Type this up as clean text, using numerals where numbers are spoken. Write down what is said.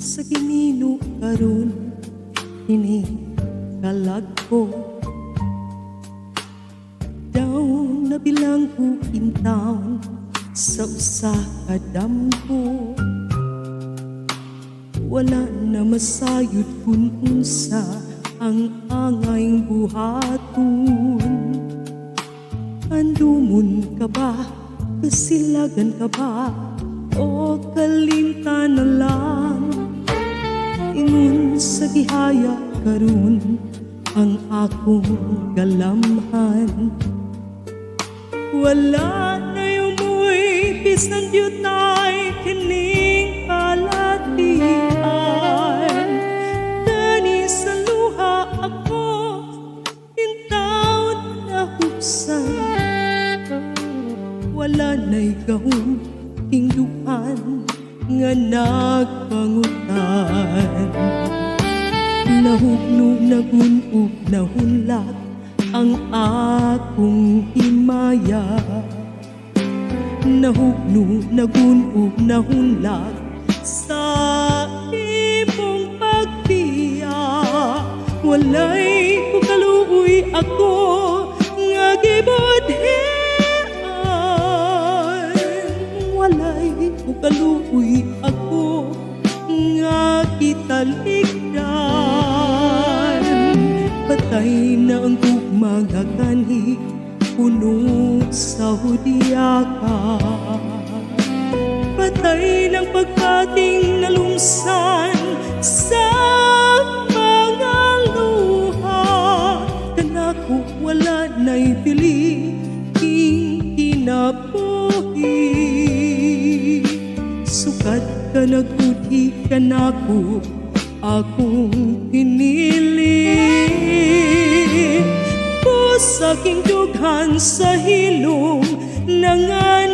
sa Ginino karon ini kalag ko. Daw na bilang ko in town sa usa ka damgo. Wala na masayod kun unsa ang angayng buhaton. Andumon ka ba? Kasilagan ka ba? O kalimtan na lang? Ingon sa gihaya karon ang akong galamhan. Wala na yung muy bisan yutay kining kalatian. Dani sa luha ako intaon na hupsan. Wala na'y gahong hingduan nga nagpangutan. Nahugno nagunug nahunlat ang akong himaya. Nahugno nagunug nahunlat sa imong pagbiya. Walay ko kaluoy ako nga gibudhian. Walay ko kaluoy ako nga kitalikdan. Patay na ang mga kanhi puno sa hudyaka. Patay ng pagkating nalumsan sa mga luha. Kanako wala na'y pili king kinabuhi. Sukat ka nagbuti kanako akong pinili. Sa aking dughan sa hilong nangay